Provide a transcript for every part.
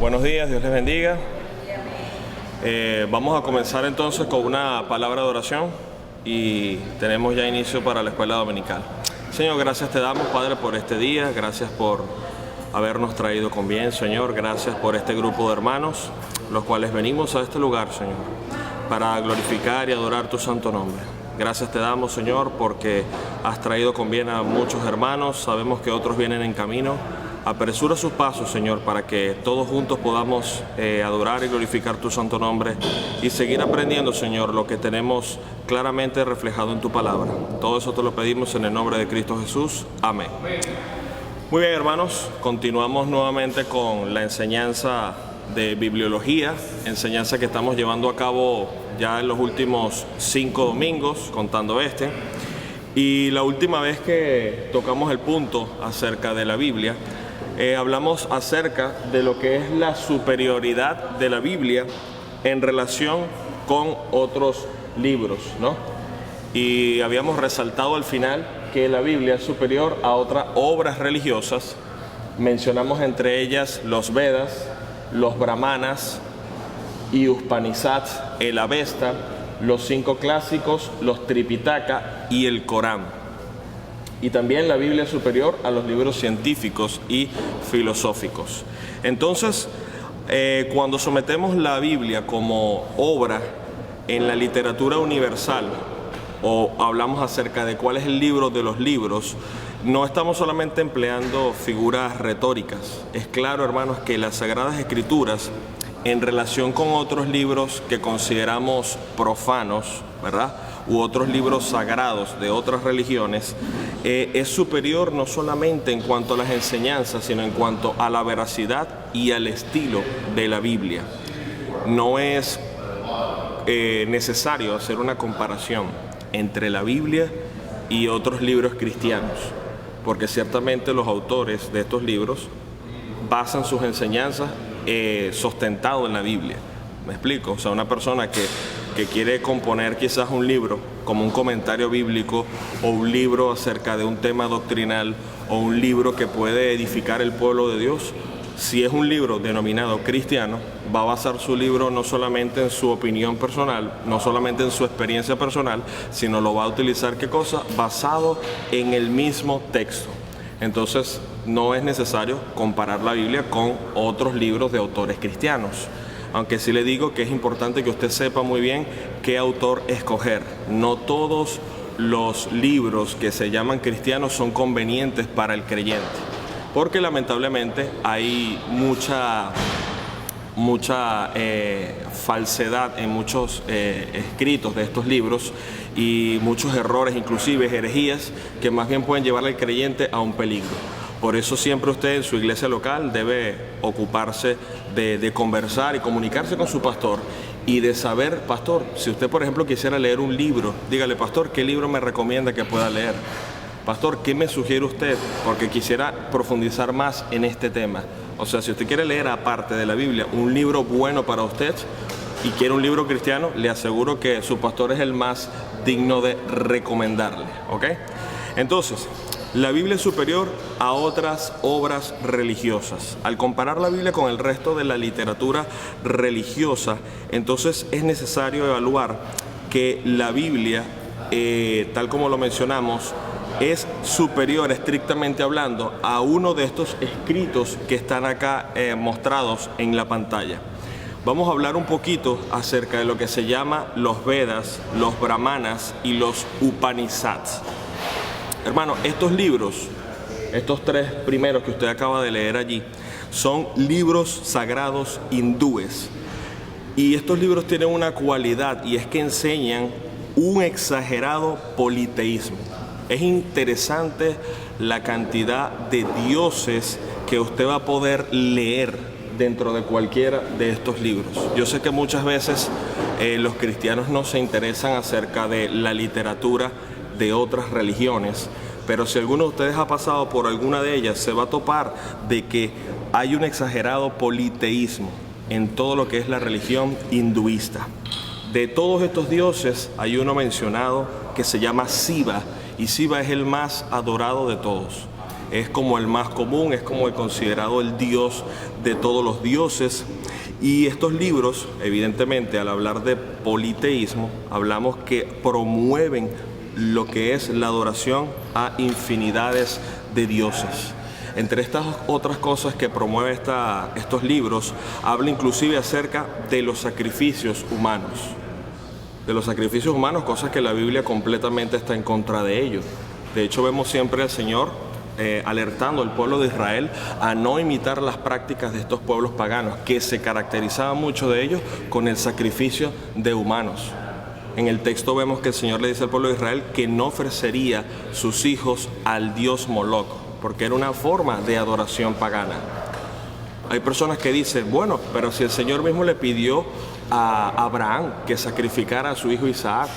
Buenos días, Dios les bendiga. Vamos a comenzar entonces con una palabra de oración y tenemos ya inicio para la escuela dominical. Señor, gracias te damos, Padre, por este día, gracias por habernos traído con bien, Señor, gracias por este grupo de hermanos, los cuales venimos a este lugar, Señor, para glorificar y adorar tu santo nombre. Gracias te damos, Señor, porque has traído con bien a muchos hermanos, sabemos que otros vienen en camino. Apresura sus pasos, Señor, para que todos juntos podamos adorar y glorificar tu santo nombre y seguir aprendiendo, Señor, lo que tenemos claramente reflejado en tu palabra. Todo eso te lo pedimos en el nombre de Cristo Jesús. Amén. Muy bien, hermanos, continuamos nuevamente con la enseñanza de bibliología, enseñanza que estamos llevando a cabo ya en los últimos 5 domingos, contando este. Y la última vez que tocamos el punto acerca de la Biblia, hablamos acerca de lo que es la superioridad de la Biblia en relación con otros libros, ¿no? Y habíamos resaltado al final que la Biblia es superior a otras obras religiosas. Mencionamos entre ellas los Vedas, los Brahmanas y Upanishads, el Avesta, los 5 clásicos, los Tripitaka y el Corán. Y también la Biblia es superior a los libros científicos y filosóficos. Entonces, cuando sometemos la Biblia como obra en la literatura universal, o hablamos acerca de cuál es el libro de los libros, no estamos solamente empleando figuras retóricas. Es claro, hermanos, que las Sagradas Escrituras, en relación con otros libros que consideramos profanos, ¿verdad?, u otros libros sagrados de otras religiones, es superior no solamente en cuanto a las enseñanzas, sino en cuanto a la veracidad y al estilo de la Biblia. No es necesario hacer una comparación entre la Biblia y otros libros cristianos, porque ciertamente los autores de estos libros basan sus enseñanzas sustentado en la Biblia. ¿Me explico? O sea, una persona que quiere componer quizás un libro como un comentario bíblico, o un libro acerca de un tema doctrinal, o un libro que puede edificar el pueblo de Dios, si es un libro denominado cristiano, va a basar su libro no solamente en su opinión personal, no solamente en su experiencia personal, sino lo va a utilizar, ¿qué cosa? Basado en el mismo texto. Entonces, no es necesario comparar la Biblia con otros libros de autores cristianos. Aunque sí le digo que es importante que usted sepa muy bien qué autor escoger. No todos los libros que se llaman cristianos son convenientes para el creyente, porque lamentablemente hay mucha falsedad en muchos escritos de estos libros, y muchos errores, inclusive herejías, que más bien pueden llevar al creyente a un peligro. Por eso siempre usted en su iglesia local debe ocuparse de conversar y comunicarse con su pastor, y de saber, pastor, si usted por ejemplo quisiera leer un libro, dígale, pastor, ¿qué libro me recomienda que pueda leer? Pastor, ¿qué me sugiere usted? Porque quisiera profundizar más en este tema. O sea, si usted quiere leer aparte de la Biblia un libro bueno para usted y quiere un libro cristiano, le aseguro que su pastor es el más digno de recomendarle, ¿ok? Entonces, la Biblia es superior a otras obras religiosas. Al comparar la Biblia con el resto de la literatura religiosa, entonces es necesario evaluar que la Biblia, tal como lo mencionamos, es superior, estrictamente hablando, a uno de estos escritos que están acá mostrados en la pantalla. Vamos a hablar un poquito acerca de lo que se llama los Vedas, los Brahmanas y los Upanishads. Hermano, estos libros, estos 3 primeros que usted acaba de leer allí, son libros sagrados hindúes. Y estos libros tienen una cualidad, y es que enseñan un exagerado politeísmo. Es interesante la cantidad de dioses que usted va a poder leer dentro de cualquiera de estos libros. Yo sé que muchas veces los cristianos no se interesan acerca de la literatura de otras religiones, pero si alguno de ustedes ha pasado por alguna de ellas, se va a topar de que hay un exagerado politeísmo en todo lo que es la religión hinduista. De todos estos dioses hay uno mencionado que se llama Shiva, y Shiva es el más adorado de todos. es como el más común, es como el considerado el dios de todos los dioses. Y estos libros, evidentemente, al hablar de politeísmo, hablamos que promueven lo que es la adoración a infinidades de dioses. Entre estas otras cosas que promueve estos libros, habla inclusive acerca de los sacrificios humanos. De los sacrificios humanos, cosas que la Biblia completamente está en contra de ellos. De hecho, vemos siempre al Señor alertando al pueblo de Israel a no imitar las prácticas de estos pueblos paganos, que se caracterizaban mucho de ellos con el sacrificio de humanos. En el texto vemos que el Señor le dice al pueblo de Israel que no ofrecería sus hijos al dios Moloc, porque era una forma de adoración pagana. Hay personas que dicen, bueno, pero si el Señor mismo le pidió a Abraham que sacrificara a su hijo Isaac,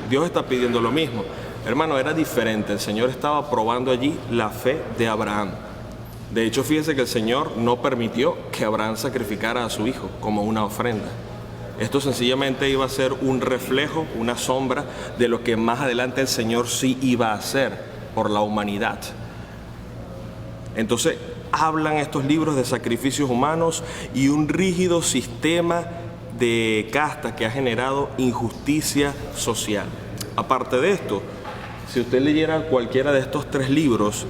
Dios está pidiendo lo mismo. Hermano, era diferente. El Señor estaba probando allí la fe de Abraham. De hecho, fíjese que el Señor no permitió que Abraham sacrificara a su hijo como una ofrenda. Esto sencillamente iba a ser un reflejo, una sombra de lo que más adelante el Señor sí iba a hacer por la humanidad. Entonces, hablan estos libros de sacrificios humanos y un rígido sistema de casta que ha generado injusticia social. Aparte de esto, si usted leyera cualquiera de estos tres libros,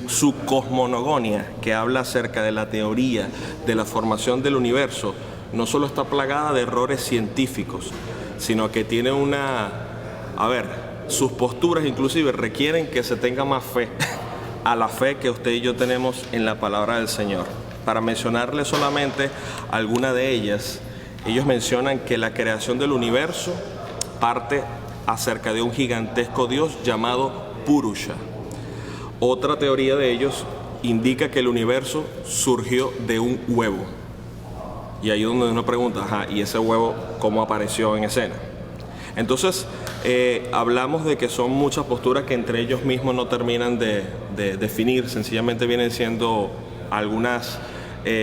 su cosmogonia, que habla acerca de la teoría de la formación del universo, no solo está plagada de errores científicos, sino que tiene sus posturas inclusive requieren que se tenga más fe a la fe que usted y yo tenemos en la palabra del Señor. Para mencionarle solamente alguna de ellas, ellos mencionan que la creación del universo parte acerca de un gigantesco dios llamado Purusha. Otra teoría de ellos indica que el universo surgió de un huevo. Y ahí es donde uno pregunta, ¿y ese huevo cómo apareció en escena? Entonces, hablamos de que son muchas posturas que entre ellos mismos no terminan de definir, sencillamente vienen siendo algunas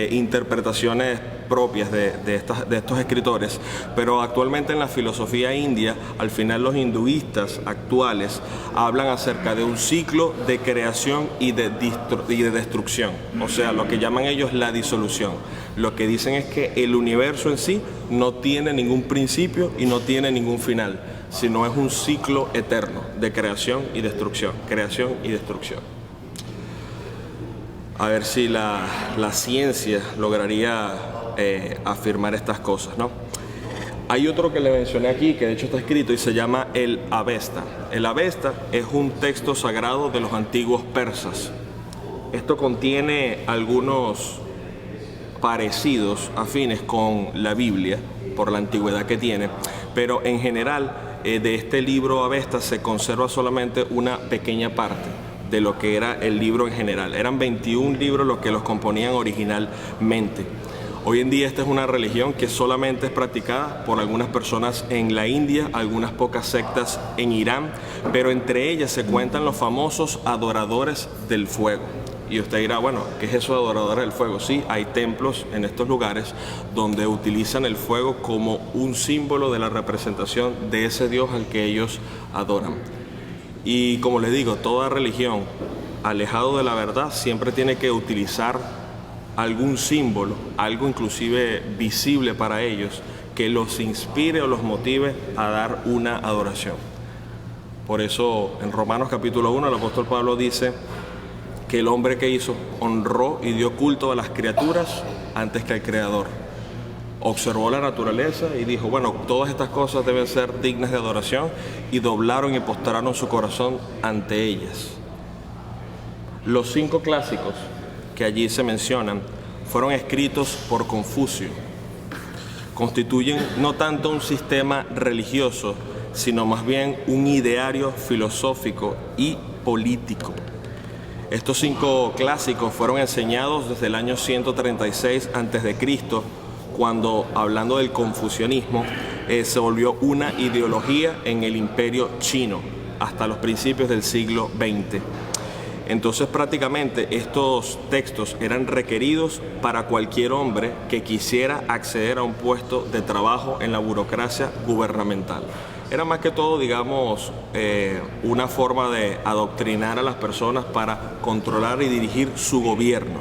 interpretaciones propias de estos escritores, pero actualmente en la filosofía india, al final los hinduistas actuales hablan acerca de un ciclo de creación y de destrucción, o sea, lo que llaman ellos la disolución. Lo que dicen es que el universo en sí no tiene ningún principio y no tiene ningún final, sino es un ciclo eterno de creación y destrucción, creación y destrucción. A ver si la ciencia lograría afirmar estas cosas, ¿no? Hay otro que le mencioné aquí, que de hecho está escrito y se llama el Avesta. El Avesta es un texto sagrado de los antiguos persas. Esto contiene algunos parecidos, afines con la Biblia, por la antigüedad que tiene, pero en general de este libro Avesta se conserva solamente una pequeña parte de lo que era el libro en general. Eran 21 libros los que los componían originalmente. Hoy en día esta es una religión que solamente es practicada por algunas personas en la India, algunas pocas sectas en Irán, pero entre ellas se cuentan los famosos adoradores del fuego. Y usted dirá, bueno, ¿qué es eso de adoradores del fuego? Sí, hay templos en estos lugares donde utilizan el fuego como un símbolo de la representación de ese Dios al que ellos adoran. Y como les digo, toda religión alejado de la verdad siempre tiene que utilizar algún símbolo, algo inclusive visible para ellos, que los inspire o los motive a dar una adoración. Por eso en Romanos capítulo 1 el apóstol Pablo dice que el hombre que hizo honró y dio culto a las criaturas antes que al Creador. Observó la naturaleza y dijo, bueno, todas estas cosas deben ser dignas de adoración, y doblaron y postraron su corazón ante ellas. Los 5 clásicos que allí se mencionan fueron escritos por Confucio. Constituyen no tanto un sistema religioso, sino más bien un ideario filosófico y político. Estos 5 clásicos fueron enseñados desde el año 136 a.C., cuando, hablando del confucianismo, se volvió una ideología en el imperio chino hasta los principios del siglo XX. Entonces prácticamente estos textos eran requeridos para cualquier hombre que quisiera acceder a un puesto de trabajo en la burocracia gubernamental. era más que todo, digamos, una forma de adoctrinar a las personas para controlar y dirigir su gobierno.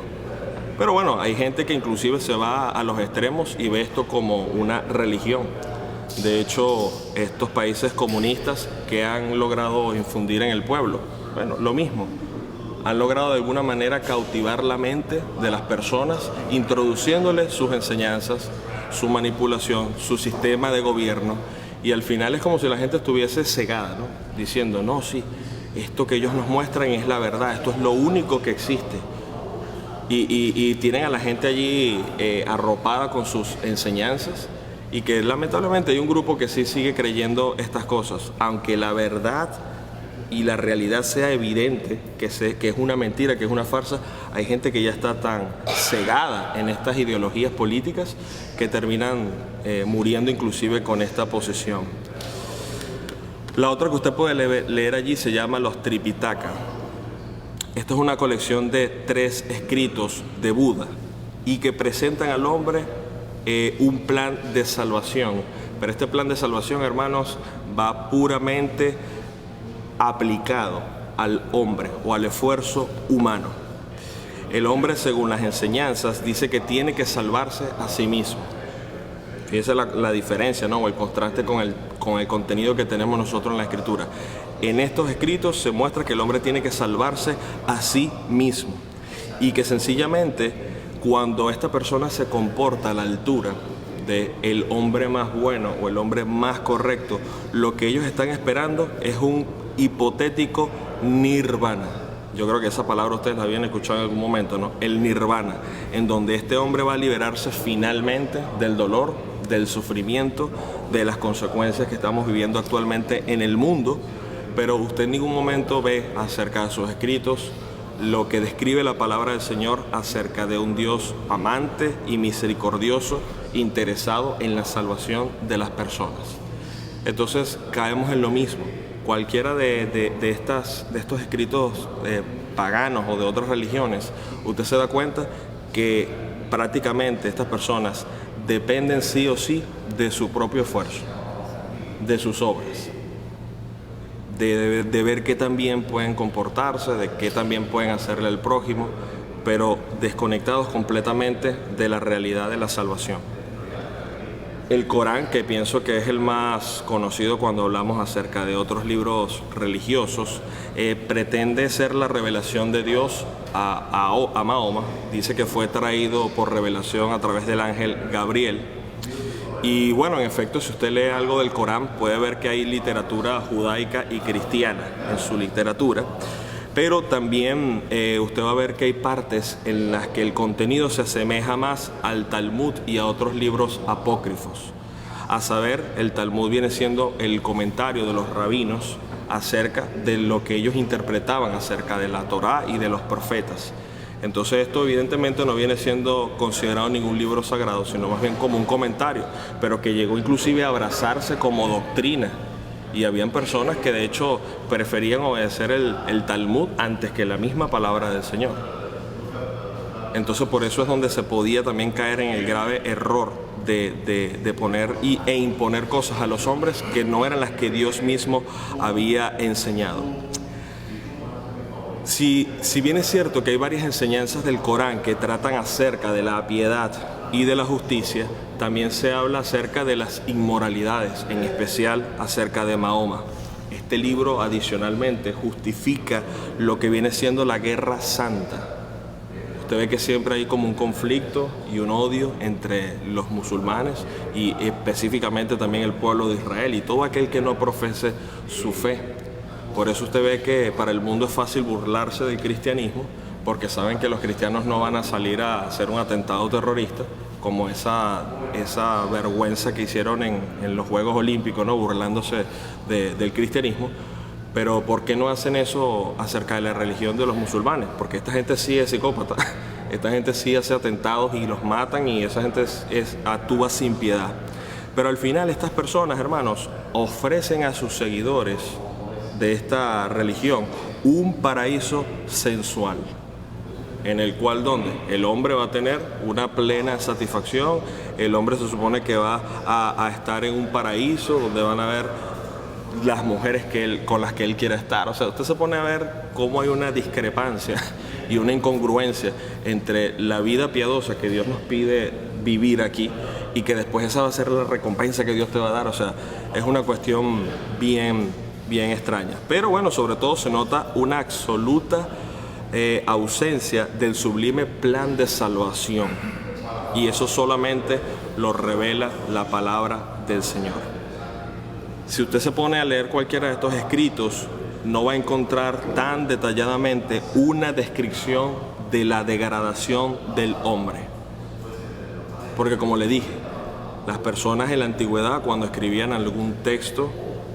Pero bueno, hay gente que inclusive se va a los extremos y ve esto como una religión. De hecho, estos países comunistas que han logrado infundir en el pueblo, bueno, lo mismo. Han logrado de alguna manera cautivar la mente de las personas, introduciéndoles sus enseñanzas, su manipulación, su sistema de gobierno, y al final es como si la gente estuviese cegada, ¿no? Diciendo, no, sí, esto que ellos nos muestran es la verdad, esto es lo único que existe. Y tienen a la gente allí arropada con sus enseñanzas, y que lamentablemente hay un grupo que sí sigue creyendo estas cosas, aunque la verdad y la realidad sea evidente, que es una mentira, que es una farsa. Hay gente que ya está tan cegada en estas ideologías políticas que terminan muriendo inclusive con esta posición. La otra que usted puede leer allí se llama los Tripitaka. Esta es una colección de 3 escritos de Buda y que presentan al hombre un plan de salvación. Pero este plan de salvación, hermanos, va puramente aplicado al hombre o al esfuerzo humano. El hombre, según las enseñanzas, dice que tiene que salvarse a sí mismo. Fíjense la diferencia, ¿no? O el contraste con el contenido que tenemos nosotros en la Escritura. En estos escritos se muestra que el hombre tiene que salvarse a sí mismo y que sencillamente cuando esta persona se comporta a la altura del hombre más bueno o el hombre más correcto, lo que ellos están esperando es un hipotético nirvana. Yo creo que esa palabra ustedes la habían escuchado en algún momento, ¿no? El nirvana, en donde este hombre va a liberarse finalmente del dolor, del sufrimiento, de las consecuencias que estamos viviendo actualmente en el mundo. Pero usted en ningún momento ve acerca de sus escritos lo que describe la palabra del Señor acerca de un Dios amante y misericordioso, interesado en la salvación de las personas. Entonces caemos en lo mismo. Cualquiera de estos escritos paganos o de otras religiones, usted se da cuenta que prácticamente estas personas dependen sí o sí de su propio esfuerzo, de sus obras, de ver qué tan bien pueden comportarse, de qué tan bien pueden hacerle al prójimo, pero desconectados completamente de la realidad de la salvación. El Corán, que pienso que es el más conocido cuando hablamos acerca de otros libros religiosos, pretende ser la revelación de Dios a Mahoma. Dice que fue traído por revelación a través del ángel Gabriel. Y bueno, en efecto, si usted lee algo del Corán, puede ver que hay literatura judaica y cristiana en su literatura. Pero también usted va a ver que hay partes en las que el contenido se asemeja más al Talmud y a otros libros apócrifos. A saber, el Talmud viene siendo el comentario de los rabinos acerca de lo que ellos interpretaban acerca de la Torá y de los profetas. Entonces esto evidentemente no viene siendo considerado ningún libro sagrado, sino más bien como un comentario, pero que llegó inclusive a abrazarse como doctrina. Y habían personas que de hecho preferían obedecer el Talmud antes que la misma palabra del Señor. Entonces por eso es donde se podía también caer en el grave error de poner e imponer cosas a los hombres que no eran las que Dios mismo había enseñado. Si bien es cierto que hay varias enseñanzas del Corán que tratan acerca de la piedad y de la justicia, también se habla acerca de las inmoralidades, en especial acerca de Mahoma. Este libro adicionalmente justifica lo que viene siendo la guerra santa. Usted ve que siempre hay como un conflicto y un odio entre los musulmanes y específicamente también el pueblo de Israel y todo aquel que no profese su fe. Por eso usted ve que para el mundo es fácil burlarse del cristianismo, porque saben que los cristianos no van a salir a hacer un atentado terrorista, como esa vergüenza que hicieron en los Juegos Olímpicos, ¿no? Burlándose del cristianismo. Pero ¿por qué no hacen eso acerca de la religión de los musulmanes? Porque esta gente sí es psicópata, esta gente sí hace atentados y los matan y esa gente actúa sin piedad. Pero al final estas personas, hermanos, ofrecen a sus seguidores de esta religión un paraíso sensual, en el cual donde el hombre va a tener una plena satisfacción, el hombre se supone que va a estar en un paraíso donde van a haber las mujeres con las que él quiere estar. O sea, usted se pone a ver cómo hay una discrepancia y una incongruencia entre la vida piadosa que Dios nos pide vivir aquí y que después esa va a ser la recompensa que Dios te va a dar. O sea, es una cuestión bien extraña. Pero bueno, sobre todo se nota una absoluta ausencia del sublime plan de salvación. Y eso solamente lo revela la palabra del Señor. Si usted se pone a leer cualquiera de estos escritos, no va a encontrar tan detalladamente una descripción de la degradación del hombre. Porque como le dije, las personas en la antigüedad, cuando escribían algún texto,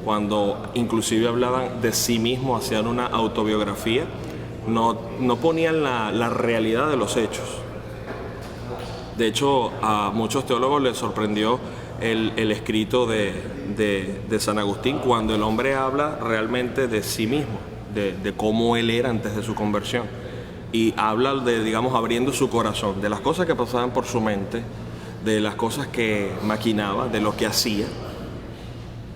cuando inclusive hablaban de sí mismos, hacían una autobiografía, no ponían la realidad de los hechos. De hecho, a muchos teólogos les sorprendió el escrito de San Agustín, cuando el hombre habla realmente de sí mismo, de cómo él era antes de su conversión, y habla de, digamos, abriendo su corazón, de las cosas que pasaban por su mente, de las cosas que maquinaba, de lo que hacía,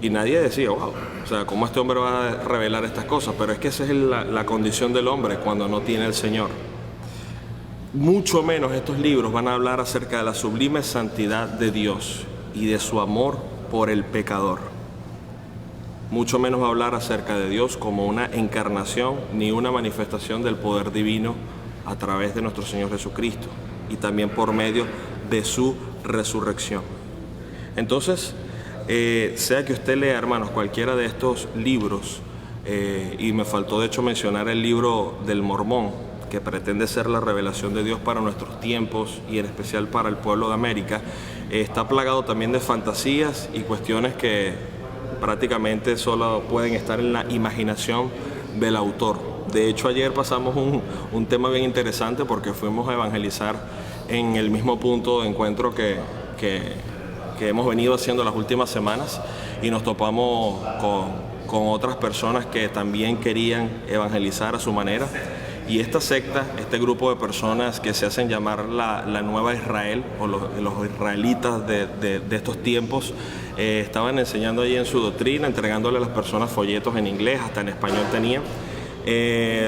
y nadie decía, wow, o sea, ¿cómo este hombre va a revelar estas cosas? Pero es que esa es la condición del hombre cuando no tiene el Señor. Mucho menos estos libros van a hablar acerca de la sublime santidad de Dios y de su amor por el pecador. Mucho menos va a hablar acerca de Dios como una encarnación ni una manifestación del poder divino a través de nuestro Señor Jesucristo y también por medio de su resurrección. Entonces, sea que usted lea, hermanos, cualquiera de estos libros, y me faltó de hecho mencionar el libro del Mormón, que pretende ser la revelación de Dios para nuestros tiempos y en especial para el pueblo de América, está plagado también de fantasías y cuestiones que prácticamente solo pueden estar en la imaginación del autor. De hecho, ayer pasamos un tema bien interesante porque fuimos a evangelizar en el mismo punto de encuentro que hemos venido haciendo las últimas semanas, y nos topamos con otras personas que también querían evangelizar a su manera. Y esta secta, este grupo de personas que se hacen llamar la Nueva Israel, o los israelitas de estos tiempos, estaban enseñando allí en su doctrina, entregándole a las personas folletos en inglés, hasta en español tenían,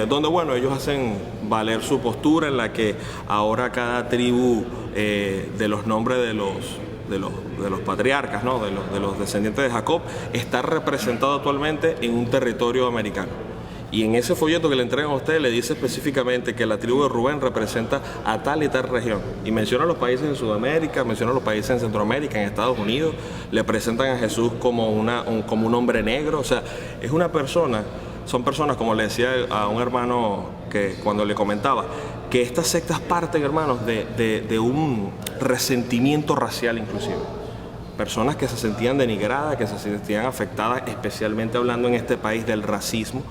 donde bueno, ellos hacen valer su postura en la que ahora cada tribu de los nombres de los patriarcas, ¿no? de los descendientes de Jacob, está representado actualmente en un territorio americano. Y en ese folleto que le entregan a usted le dice específicamente que la tribu de Rubén representa a tal y tal región. Y menciona los países en Sudamérica, menciona los países en Centroamérica, en Estados Unidos. Le presentan a Jesús como un hombre negro. O sea, es una persona, son personas, como le decía a un hermano que cuando le comentaba, que estas sectas parten, hermanos, de un resentimiento racial inclusive. Personas que se sentían denigradas, que se sentían afectadas, especialmente hablando en este país del racismo.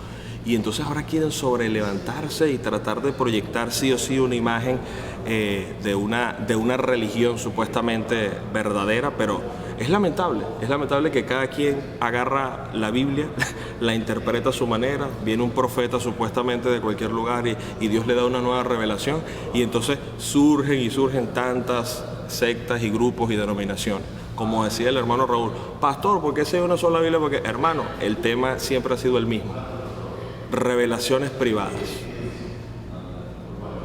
Y entonces ahora quieren sobrelevantarse y tratar de proyectar sí o sí una imagen de una religión supuestamente verdadera, pero es lamentable que cada quien agarra la Biblia, la interpreta a su manera, viene un profeta supuestamente de cualquier lugar y Dios le da una nueva revelación, y entonces surgen tantas sectas y grupos y denominaciones. Como decía el hermano Raúl, pastor, ¿por qué se ve una sola Biblia? Porque, hermano, el tema siempre ha sido el mismo. Revelaciones privadas,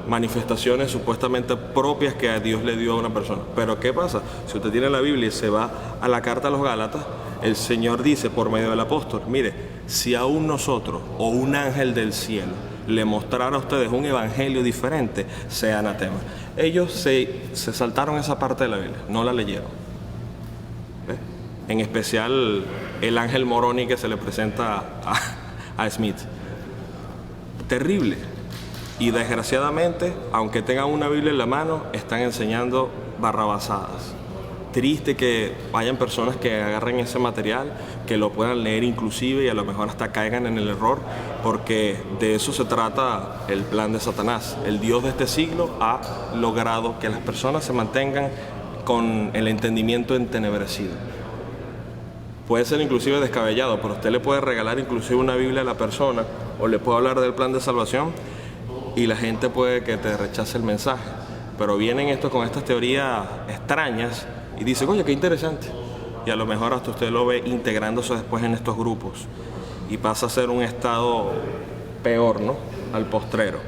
manifestaciones supuestamente propias que a Dios le dio a una persona. Pero ¿qué pasa? Si usted tiene la Biblia y se va a la carta a los Gálatas, el Señor dice por medio del apóstol, mire, si aún nosotros o un ángel del cielo le mostrara a ustedes un evangelio diferente, sea anatema. Ellos se saltaron esa parte de la Biblia, no la leyeron. ¿Ve? En especial el ángel Moroni que se le presenta a Smith. Terrible. Y desgraciadamente, aunque tengan una Biblia en la mano, están enseñando barrabasadas. Triste que hayan personas que agarren ese material, que lo puedan leer inclusive y a lo mejor hasta caigan en el error, porque de eso se trata el plan de Satanás. El Dios de este siglo ha logrado que las personas se mantengan con el entendimiento entenebrecido. Puede ser inclusive descabellado, pero usted le puede regalar inclusive una Biblia a la persona o le puede hablar del plan de salvación y la gente puede que te rechace el mensaje. Pero vienen estos con estas teorías extrañas y dicen, oye, qué interesante. y a lo mejor hasta usted lo ve integrándose después en estos grupos y pasa a ser un estado peor, ¿no? Al postrero.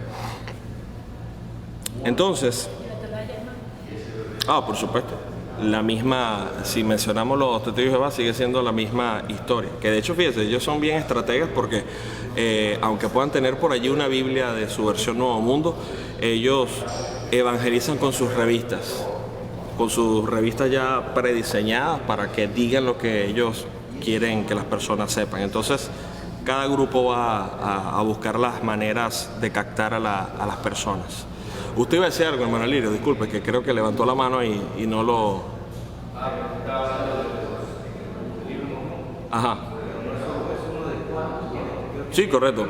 Entonces, por supuesto, la misma, si mencionamos los testigos de Jehová, sigue siendo la misma historia. Que de hecho, fíjense, ellos son bien estrategas porque, aunque puedan tener por allí una Biblia de su versión Nuevo Mundo, ellos evangelizan con sus revistas ya prediseñadas para que digan lo que ellos quieren que las personas sepan. Entonces, cada grupo va a buscar las maneras de captar a las personas. Usted iba a decir algo, hermano Lirio, disculpe, que creo que levantó la mano y no lo... Ajá. Sí, correcto.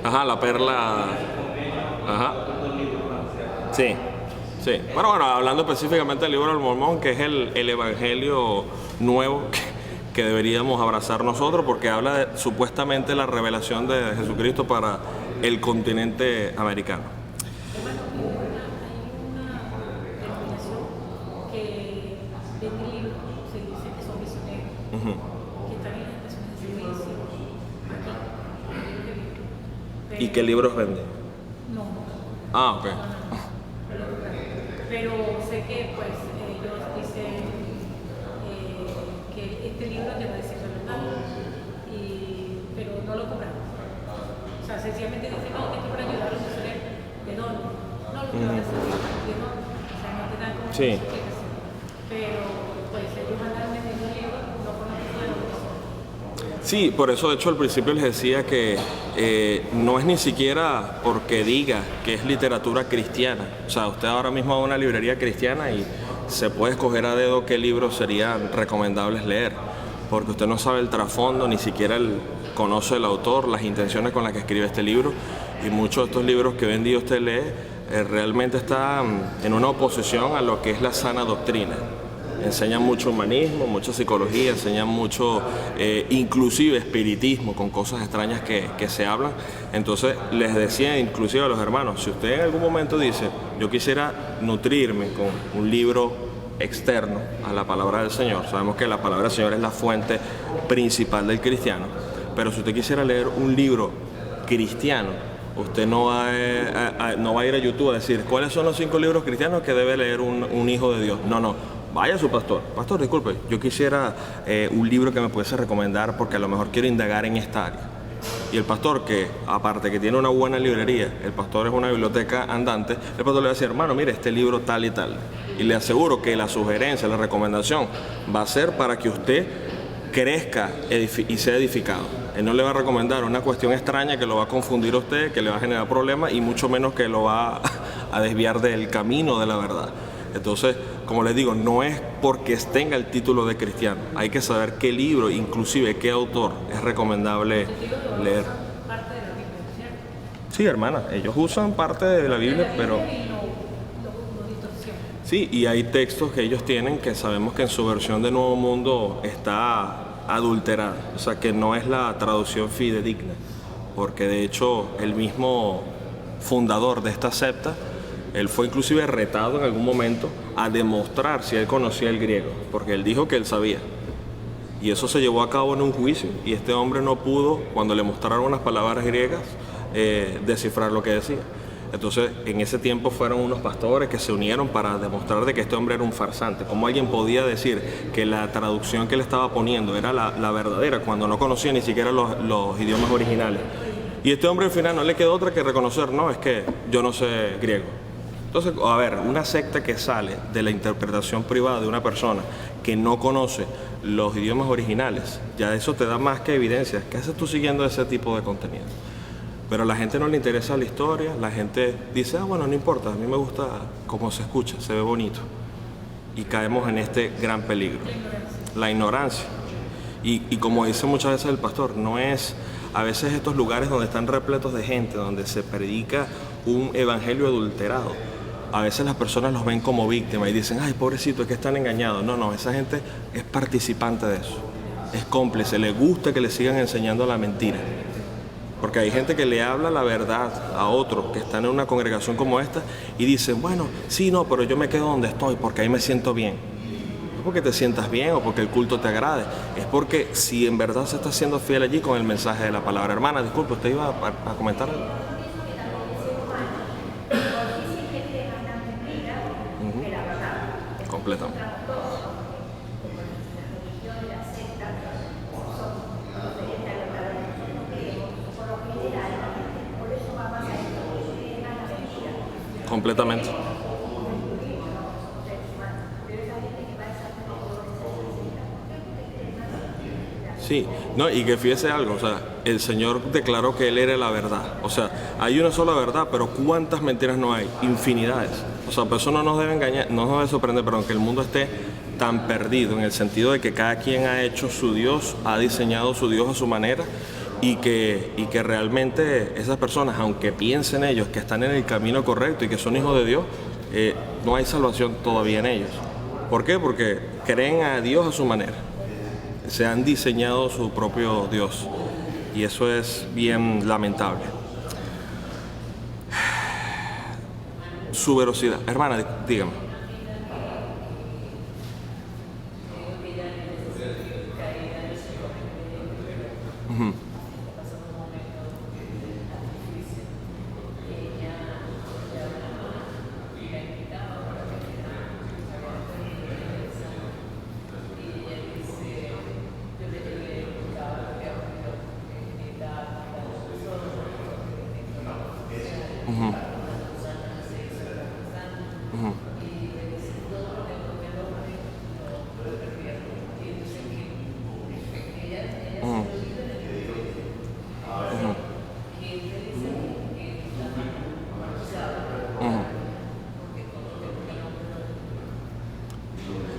Ajá, la perla... Ajá. Sí, sí. Bueno, hablando específicamente del libro del Mormón, que es el evangelio nuevo que deberíamos abrazar nosotros, porque habla de supuestamente la revelación de Jesucristo para el continente americano. ¿Y qué libros venden? No. Ok. Pero sé que pues ellos dicen que este libro te va a decir la verdad, pero no lo compramos. O sea, sencillamente dicen, no, esto para ayudar a los misioneros. ¿De dónde? No lo que va a decir, ¿de dónde? O sea, no te dan como sí. explicación. Pero pues ellos andan vendiendo libros, no conocen de dónde son. Sí, por eso de hecho al principio les decía que no es ni siquiera porque diga que es literatura cristiana. O sea, usted ahora mismo va a una librería cristiana y se puede escoger a dedo qué libros serían recomendables leer, porque usted no sabe el trasfondo, ni siquiera conoce el autor, las intenciones con las que escribe este libro, y muchos de estos libros que hoy en día usted lee realmente están en una oposición a lo que es la sana doctrina. Enseñan mucho humanismo, mucha psicología, enseñan mucho, inclusive espiritismo, con cosas extrañas que se hablan. Entonces les decía inclusive a los hermanos, si usted en algún momento dice, yo quisiera nutrirme con un libro externo a la palabra del Señor, sabemos que la palabra del Señor es la fuente principal del cristiano, pero si usted quisiera leer un libro cristiano, usted no va a ir a YouTube a decir, ¿cuáles son los 5 libros cristianos que debe leer un hijo de Dios? No. Vaya a su pastor. Pastor, disculpe, yo quisiera un libro que me pudiese recomendar porque a lo mejor quiero indagar en esta área. Y el pastor, que aparte que tiene una buena librería, el pastor es una biblioteca andante, el pastor le va a decir, hermano, mire, este libro tal y tal. Y le aseguro que la sugerencia, la recomendación va a ser para que usted crezca y sea edificado. Él no le va a recomendar una cuestión extraña que lo va a confundir a usted, que le va a generar problemas y mucho menos que lo va a desviar del camino de la verdad. Entonces, como les digo, no es porque tenga el título de cristiano. Hay que saber qué libro, inclusive qué autor es recomendable leer. Parte de la Biblia, ¿cierto? Sí, hermana, ellos usan parte de la Biblia, pero... Sí, y hay textos que ellos tienen que sabemos que en su versión de Nuevo Mundo está adulterada. O sea, que no es la traducción fidedigna. Porque de hecho, el mismo fundador de esta secta, él fue inclusive retado en algún momento a demostrar si él conocía el griego, porque él dijo que él sabía. Y eso se llevó a cabo en un juicio, y este hombre no pudo, cuando le mostraron unas palabras griegas, descifrar lo que decía. Entonces, en ese tiempo fueron unos pastores que se unieron para demostrar de que este hombre era un farsante. ¿Cómo alguien podía decir que la traducción que él estaba poniendo era la verdadera cuando no conocía ni siquiera los idiomas originales? Y este hombre al final no le quedó otra que reconocer, no, es que yo no sé griego. Entonces, a ver, una secta que sale de la interpretación privada de una persona que no conoce los idiomas originales, ya eso te da más que evidencia. ¿Qué haces tú siguiendo ese tipo de contenido? Pero a la gente no le interesa la historia, la gente dice, bueno, no importa, a mí me gusta cómo se escucha, se ve bonito. Y caemos en este gran peligro, la ignorancia. Y como dice muchas veces el pastor, no es a veces estos lugares donde están repletos de gente, donde se predica un evangelio adulterado. A veces las personas los ven como víctimas y dicen, ay, pobrecito, es que están engañados. No, esa gente es participante de eso, es cómplice, le gusta que le sigan enseñando la mentira. Porque hay gente que le habla la verdad a otros que están en una congregación como esta y dicen, bueno, sí, no, pero yo me quedo donde estoy porque ahí me siento bien. es porque te sientas bien o porque el culto te agrade, es porque si en verdad se está siendo fiel allí con el mensaje de la palabra. Hermana, disculpe, ¿usted iba a comentar algo? Completamente. Completamente. Sí, no, y que fíjese algo, o sea, el Señor declaró que Él era la verdad. O sea, hay una sola verdad, pero ¿cuántas mentiras no hay? Infinidades. O sea, pues eso no nos debe engañar, no nos debe sorprender, perdón, que el mundo esté tan perdido, en el sentido de que cada quien ha hecho su Dios, ha diseñado su Dios a su manera, y que realmente esas personas, aunque piensen ellos que están en el camino correcto y que son hijos de Dios, no hay salvación todavía en ellos. ¿Por qué? Porque creen a Dios a su manera. Se han diseñado su propio Dios, y eso es bien lamentable. Su velocidad. Hermana, dígame. Uh-huh. Uh-huh. Uh-huh. Uh-huh. Uh-huh.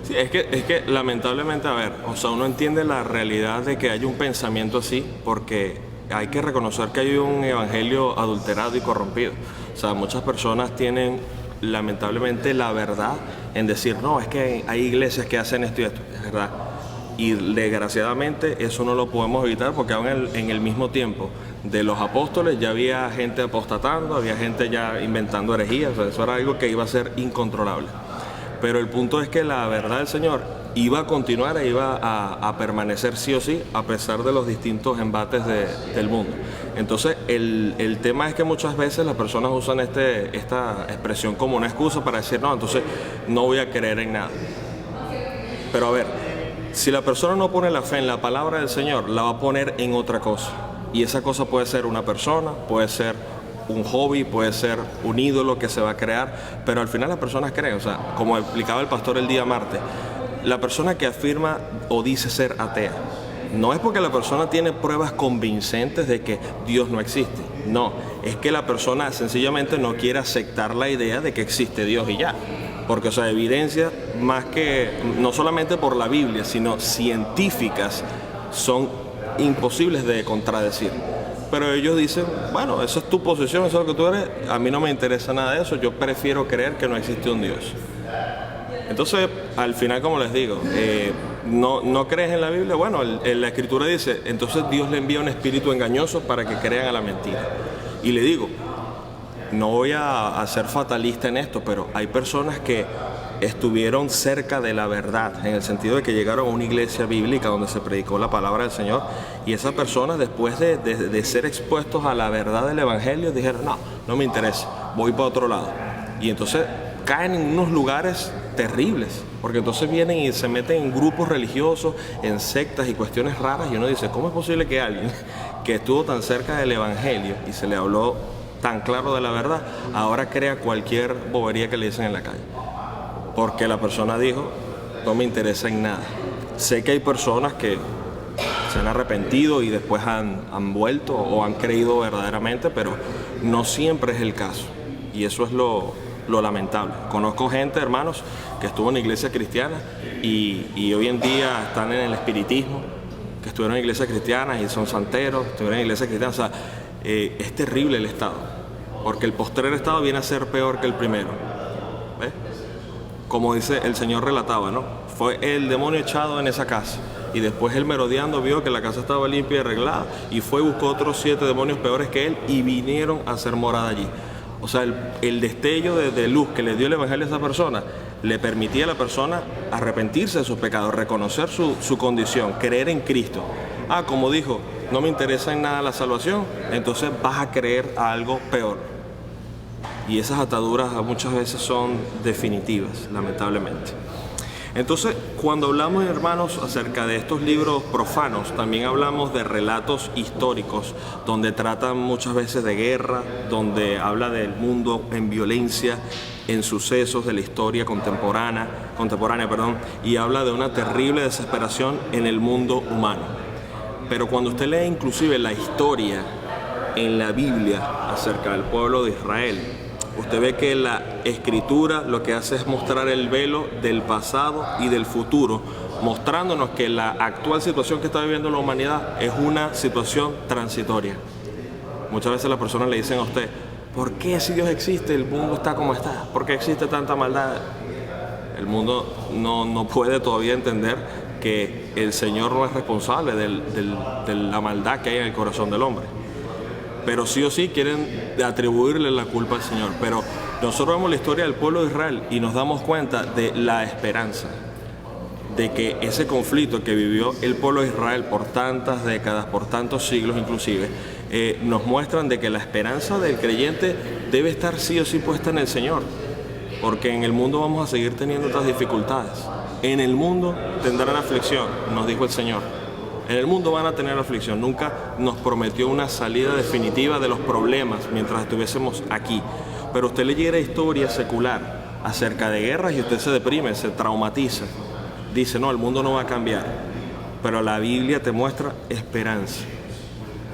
Sí, es que lamentablemente, a ver, o sea, uno entiende la realidad de que hay un pensamiento así, porque hay que reconocer que hay un evangelio adulterado y corrompido. O sea, muchas personas tienen lamentablemente la verdad en decir, no, es que hay iglesias que hacen esto y esto, es verdad. Y desgraciadamente eso no lo podemos evitar, porque aún en el mismo tiempo de los apóstoles ya había gente apostatando, había gente ya inventando herejías. O sea, eso era algo que iba a ser incontrolable. Pero el punto es que la verdad del Señor iba a continuar e iba a permanecer sí o sí, a pesar de los distintos embates del mundo. Entonces el tema es que muchas veces las personas usan esta expresión como una excusa para decir, no, entonces no voy a creer en nada. Pero a ver, si la persona no pone la fe en la palabra del Señor, la va a poner en otra cosa. Y esa cosa puede ser una persona, puede ser un hobby, puede ser un ídolo que se va a crear, pero al final las personas creen. O sea, como explicaba el pastor el día martes, la persona que afirma o dice ser atea, no es porque la persona tiene pruebas convincentes de que Dios no existe. No, es que la persona sencillamente no quiere aceptar la idea de que existe Dios y ya. Porque, o sea, evidencia más que, no solamente por la Biblia, sino científicas, son imposibles de contradecir. Pero ellos dicen, bueno, esa es tu posición, eso es lo que tú eres, a mí no me interesa nada de eso, yo prefiero creer que no existe un Dios. Entonces, al final, como les digo, no crees en la Biblia, bueno, la Escritura dice, entonces Dios le envía un espíritu engañoso para que crean a la mentira. Y le digo, no voy a ser fatalista en esto, pero hay personas que estuvieron cerca de la verdad, en el sentido de que llegaron a una iglesia bíblica donde se predicó la palabra del Señor, y esas personas, después de ser expuestos a la verdad del evangelio, dijeron, no me interesa, voy para otro lado. Y entonces caen en unos lugares terribles, porque entonces vienen y se meten en grupos religiosos, en sectas y cuestiones raras, y uno dice, ¿cómo es posible que alguien que estuvo tan cerca del evangelio y se le habló tan claro de la verdad, ahora crea cualquier bobería que le dicen en la calle? Porque la persona dijo, no me interesa en nada. Sé que hay personas que se han arrepentido y después han vuelto o han creído verdaderamente, pero no siempre es el caso. Y eso es lo lamentable. Conozco gente, hermanos, que estuvo en iglesia cristiana y hoy en día están en el espiritismo, que estuvieron en iglesias cristianas y son santeros, estuvieron en iglesias cristianas. O sea, es terrible el estado, porque el postrer estado viene a ser peor que el primero. ¿Ves? Como dice el Señor, relataba, ¿no? Fue el demonio echado en esa casa y después él, merodeando, vio que la casa estaba limpia y arreglada y fue y buscó otros 7 demonios peores que él y vinieron a hacer morada allí. O sea, el destello de luz que le dio el evangelio a esa persona le permitía a la persona arrepentirse de sus pecados, reconocer su condición, creer en Cristo. Como dijo, no me interesa en nada la salvación, entonces vas a creer a algo peor. Y esas ataduras muchas veces son definitivas, lamentablemente. Entonces, cuando hablamos, hermanos, acerca de estos libros profanos, también hablamos de relatos históricos, donde tratan muchas veces de guerra, donde habla del mundo en violencia, en sucesos de la historia contemporánea, y habla de una terrible desesperación en el mundo humano. Pero cuando usted lee inclusive la historia en la Biblia acerca del pueblo de Israel, usted ve que la Escritura lo que hace es mostrar el velo del pasado y del futuro, mostrándonos que la actual situación que está viviendo la humanidad es una situación transitoria. Muchas veces las personas le dicen a usted, ¿por qué si Dios existe el mundo está como está? ¿Por qué existe tanta maldad? El mundo no puede todavía entender que el Señor no es responsable de la maldad que hay en el corazón del hombre. Pero sí o sí quieren atribuirle la culpa al Señor. Pero nosotros vemos la historia del pueblo de Israel y nos damos cuenta de la esperanza, de que ese conflicto que vivió el pueblo de Israel por tantas décadas, por tantos siglos inclusive, nos muestran de que la esperanza del creyente debe estar sí o sí puesta en el Señor, porque en el mundo vamos a seguir teniendo otras dificultades. En el mundo tendrán aflicción, nos dijo el Señor. En el mundo van a tener aflicción. Nunca nos prometió una salida definitiva de los problemas mientras estuviésemos aquí. Pero usted leyera historia secular acerca de guerras y usted se deprime, se traumatiza. Dice, no, el mundo no va a cambiar. Pero la Biblia te muestra esperanza.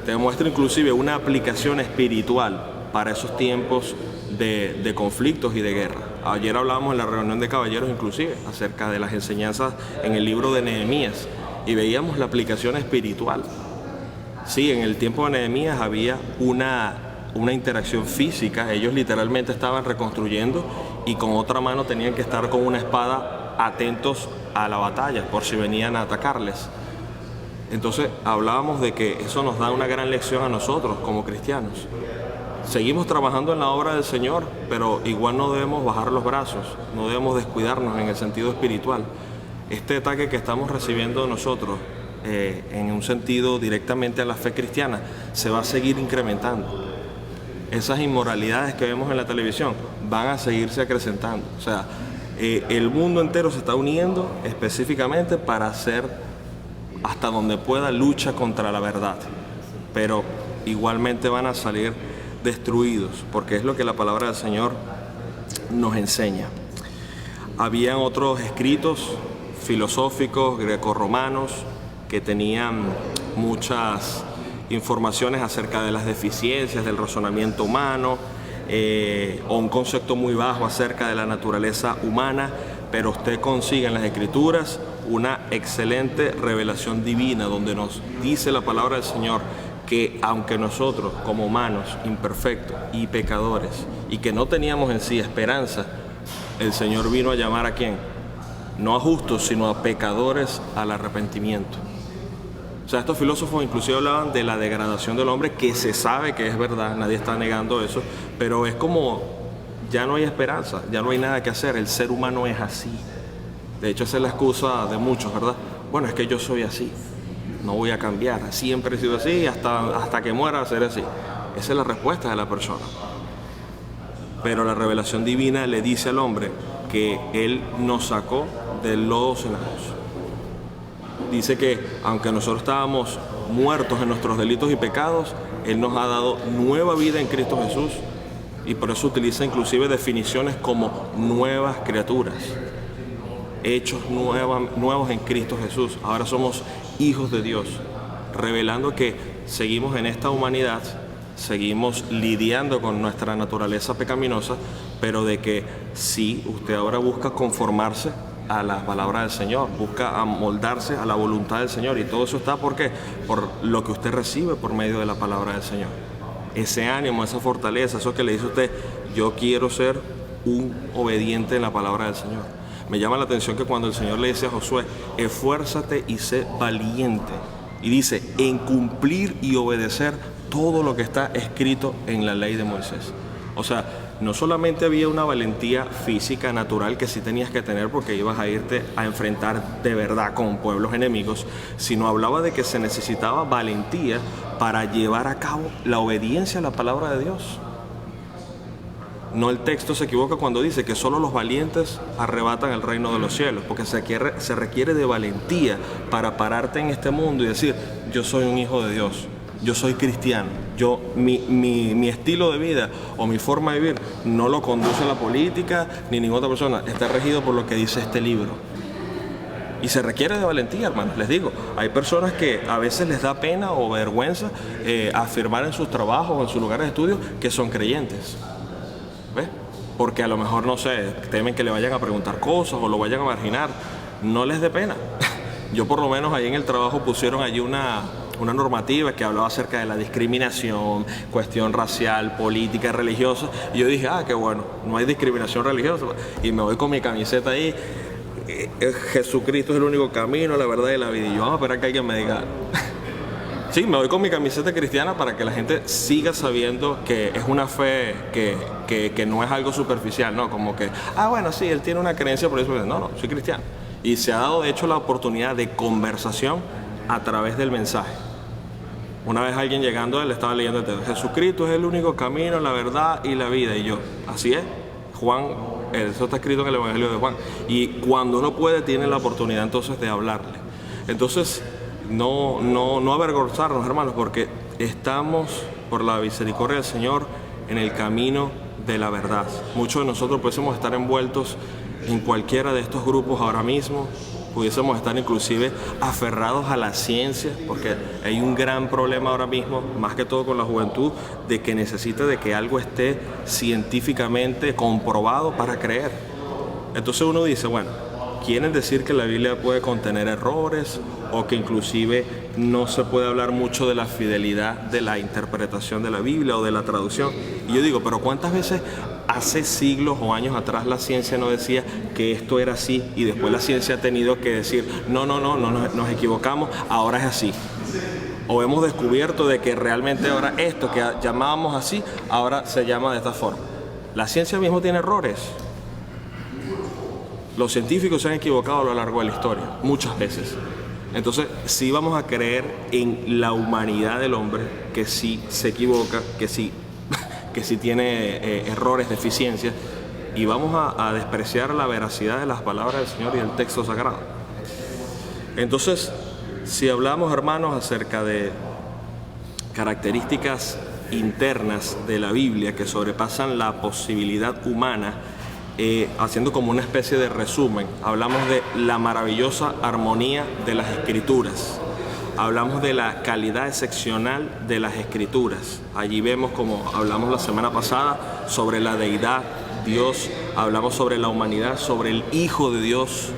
Te muestra inclusive una aplicación espiritual para esos tiempos de conflictos y de guerra. Ayer hablábamos en la reunión de caballeros inclusive acerca de las enseñanzas en el libro de Nehemías. Y veíamos la aplicación espiritual. Sí, en el tiempo de Nehemías había una interacción física. Ellos literalmente estaban reconstruyendo y con otra mano tenían que estar con una espada atentos a la batalla por si venían a atacarles. Entonces hablábamos de que eso nos da una gran lección a nosotros como cristianos. Seguimos trabajando en la obra del Señor, pero igual no debemos bajar los brazos, no debemos descuidarnos en el sentido espiritual. Este ataque que estamos recibiendo nosotros, en un sentido directamente a la fe cristiana, se va a seguir incrementando. Esas inmoralidades que vemos en la televisión van a seguirse acrecentando. O sea, el mundo entero se está uniendo específicamente para hacer, hasta donde pueda, lucha contra la verdad. Pero igualmente van a salir destruidos, porque es lo que la palabra del Señor nos enseña. Habían otros escritos filosóficos grecorromanos que tenían muchas informaciones acerca de las deficiencias del razonamiento humano, o un concepto muy bajo acerca de la naturaleza humana, pero usted consigue en las Escrituras una excelente revelación divina donde nos dice la palabra del Señor que aunque nosotros como humanos imperfectos y pecadores y que no teníamos en sí esperanza, el Señor vino a llamar ¿a quién? No a justos, sino a pecadores al arrepentimiento. O sea, estos filósofos inclusive hablaban de la degradación del hombre, que se sabe que es verdad, nadie está negando eso, pero es como, ya no hay esperanza, ya no hay nada que hacer, el ser humano es así. De hecho, esa es la excusa de muchos, ¿verdad? Bueno, es que yo soy así, no voy a cambiar, siempre he sido así, hasta que muera seré así. Esa es la respuesta de la persona. Pero la revelación divina le dice al hombre que Él nos sacó del lodo cenagoso. Dice que aunque nosotros estábamos muertos en nuestros delitos y pecados, Él nos ha dado nueva vida en Cristo Jesús, y por eso utiliza inclusive definiciones como nuevas criaturas, hechos nuevos en Cristo Jesús. Ahora somos hijos de Dios, revelando que seguimos en esta humanidad, seguimos lidiando con nuestra naturaleza pecaminosa, pero de que sí, usted ahora busca conformarse a la palabra del Señor, busca amoldarse a la voluntad del Señor, y todo eso está ¿por qué? Por lo que usted recibe por medio de la palabra del Señor. Ese ánimo, esa fortaleza, eso que le dice a usted, yo quiero ser un obediente en la palabra del Señor. Me llama la atención que cuando el Señor le dice a Josué, esfuérzate y sé valiente, y dice, en cumplir y obedecer todo lo que está escrito en la ley de Moisés. O sea, no solamente había una valentía física natural que sí tenías que tener porque ibas a irte a enfrentar de verdad con pueblos enemigos, sino hablaba de que se necesitaba valentía para llevar a cabo la obediencia a la palabra de Dios. No, el texto se equivoca cuando dice que solo los valientes arrebatan el reino de los cielos, porque se requiere de valentía para pararte en este mundo y decir, yo soy un hijo de Dios, yo soy cristiano, mi estilo de vida o mi forma de vivir no lo conduce la política ni ninguna otra persona, está regido por lo que dice este libro. Y se requiere de valentía, hermanos. Les digo, hay personas que a veces les da pena o vergüenza afirmar en sus trabajos o en sus lugares de estudio que son creyentes. ¿Ves? Porque a lo mejor, no sé, temen que le vayan a preguntar cosas o lo vayan a marginar. No les dé pena. Yo por lo menos ahí en el trabajo pusieron allí una normativa que hablaba acerca de la discriminación, cuestión racial, política, religiosa. Y yo dije, qué bueno, no hay discriminación religiosa. Y me voy con mi camiseta ahí. Jesucristo es el único camino, la verdad y la vida. Y yo, vamos a esperar que alguien me diga. Sí, me voy con mi camiseta cristiana para que la gente siga sabiendo que es una fe que no es algo superficial, ¿no? Como que, bueno, sí, él tiene una creencia, por eso no, soy cristiano. Y se ha dado, de hecho, la oportunidad de conversación a través del mensaje. Una vez alguien llegando, él estaba leyendo el texto, Jesucristo es el único camino, la verdad y la vida. Y yo, así es, Juan, eso está escrito en el Evangelio de Juan. Y cuando uno puede, tiene la oportunidad entonces de hablarle. Entonces, no avergonzarnos, hermanos, porque estamos, por la misericordia del Señor, en el camino de la verdad. Muchos de nosotros pudiésemos estar envueltos en cualquiera de estos grupos ahora mismo, pudiésemos estar inclusive aferrados a la ciencia, porque hay un gran problema ahora mismo, más que todo con la juventud, de que necesita de que algo esté científicamente comprobado para creer. Entonces uno dice, bueno, quieren decir que la Biblia puede contener errores o que inclusive no se puede hablar mucho de la fidelidad de la interpretación de la Biblia o de la traducción. Y yo digo, pero ¿cuántas veces hace siglos o años atrás la ciencia no decía que esto era así y después la ciencia ha tenido que decir, no, nos equivocamos, ahora es así? O hemos descubierto de que realmente ahora esto que llamábamos así, ahora se llama de esta forma. La ciencia mismo tiene errores. Los científicos se han equivocado a lo largo de la historia, muchas veces. Entonces, sí vamos a creer en la humanidad del hombre, que sí se equivoca, que sí tiene errores, deficiencias, y vamos a despreciar la veracidad de las palabras del Señor y del texto sagrado. Entonces, si hablamos, hermanos, acerca de características internas de la Biblia que sobrepasan la posibilidad humana, haciendo como una especie de resumen, hablamos de la maravillosa armonía de las Escrituras, hablamos de la calidad excepcional de las Escrituras. Allí vemos, como hablamos la semana pasada, sobre la deidad, Dios, hablamos sobre la humanidad, sobre el Hijo de Dios,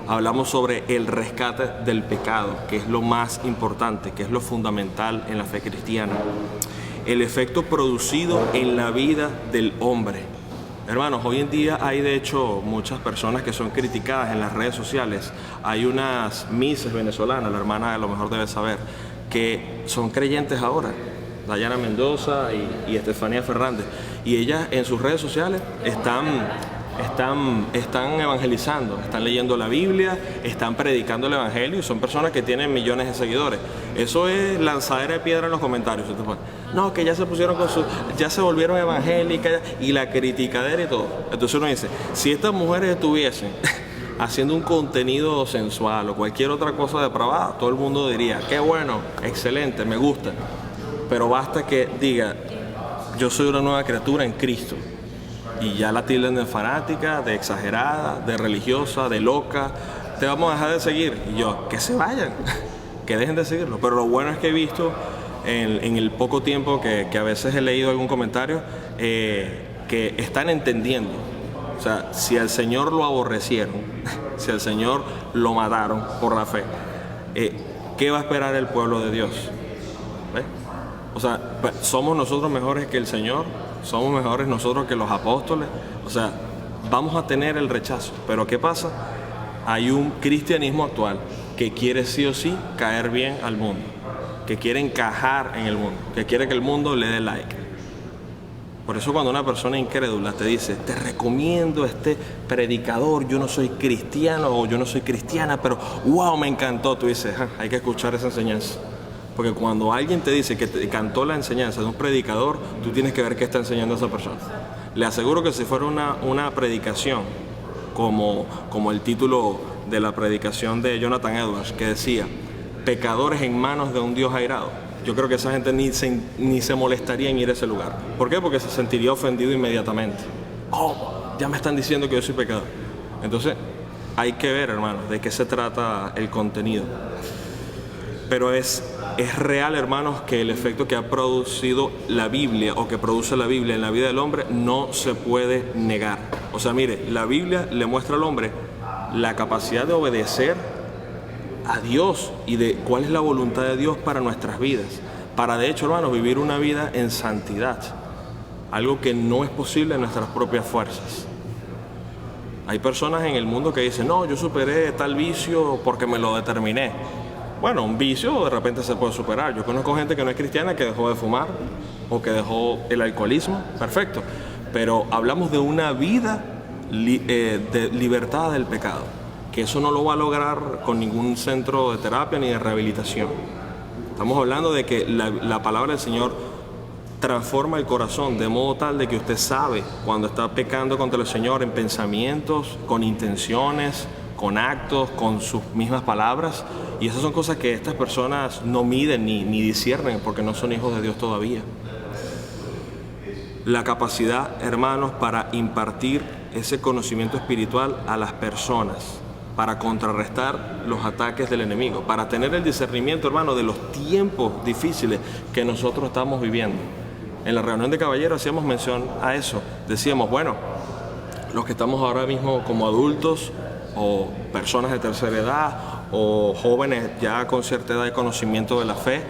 hablamos sobre el rescate del pecado, que es lo más importante, que es lo fundamental en la fe cristiana, el efecto producido en la vida del hombre. Hermanos, hoy en día hay de hecho muchas personas que son criticadas en las redes sociales. Hay unas misses venezolanas, la hermana a lo mejor debe saber, que son creyentes ahora, Dayana Mendoza y Estefanía Fernández. Y ellas en sus redes sociales están evangelizando, están leyendo la Biblia, están predicando el Evangelio y son personas que tienen millones de seguidores. Eso es lanzadera de piedra en los comentarios. No, que ya se pusieron ya se volvieron evangélicas y la criticadera y todo. Entonces uno dice, si estas mujeres estuviesen haciendo un contenido sensual o cualquier otra cosa depravada, todo el mundo diría, qué bueno, excelente, me gusta. Pero basta que diga, yo soy una nueva criatura en Cristo. Y ya la tilden de fanática, de exagerada, de religiosa, de loca. Te vamos a dejar de seguir. Y yo, que se vayan, que dejen de seguirlo. Pero lo bueno es que he visto en el poco tiempo que a veces he leído algún comentario, que están entendiendo. O sea, si al Señor lo aborrecieron, si al Señor lo mataron por la fe, ¿qué va a esperar el pueblo de Dios? ¿Ves? O sea, ¿somos nosotros mejores que el Señor? ¿Somos mejores nosotros que los apóstoles? O sea, vamos a tener el rechazo. Pero ¿qué pasa? Hay un cristianismo actual que quiere sí o sí caer bien al mundo, que quiere encajar en el mundo, que quiere que el mundo le dé like. Por eso cuando una persona incrédula te dice, te recomiendo este predicador, yo no soy cristiano o yo no soy cristiana, pero wow, me encantó, tú dices, hay que escuchar esa enseñanza. Porque cuando alguien te dice que te encantó la enseñanza de un predicador, tú tienes que ver qué está enseñando esa persona. Le aseguro que si fuera una predicación, como el título de la predicación de Jonathan Edwards, que decía, pecadores en manos de un Dios airado, yo creo que esa gente ni se molestaría en ir a ese lugar. ¿Por qué? Porque se sentiría ofendido inmediatamente. ¿Cómo? Ya me están diciendo que yo soy pecador. Entonces, hay que ver, hermanos, de qué se trata el contenido. Pero es real, hermanos, que el efecto que ha producido la Biblia o que produce la Biblia en la vida del hombre no se puede negar. O sea, mire, la Biblia le muestra al hombre la capacidad de obedecer a Dios y de cuál es la voluntad de Dios para nuestras vidas. Para, de hecho, hermanos, vivir una vida en santidad. Algo que no es posible en nuestras propias fuerzas. Hay personas en el mundo que dicen, no, yo superé tal vicio porque me lo determiné. Bueno, un vicio de repente se puede superar. Yo conozco gente que no es cristiana que dejó de fumar o que dejó el alcoholismo. Perfecto. Pero hablamos de una vida de libertad del pecado. Que eso no lo va a lograr con ningún centro de terapia ni de rehabilitación. Estamos hablando de que la palabra del Señor transforma el corazón de modo tal de que usted sabe cuando está pecando contra el Señor en pensamientos, con intenciones, con actos, con sus mismas palabras. Y esas son cosas que estas personas no miden ni disciernen porque no son hijos de Dios todavía. La capacidad, hermanos, para impartir ese conocimiento espiritual a las personas, para contrarrestar los ataques del enemigo, para tener el discernimiento, hermano, de los tiempos difíciles que nosotros estamos viviendo. En la reunión de caballeros hacíamos mención a eso. Decíamos, bueno, los que estamos ahora mismo como adultos o personas de tercera edad o jóvenes ya con cierta edad de conocimiento de la fe,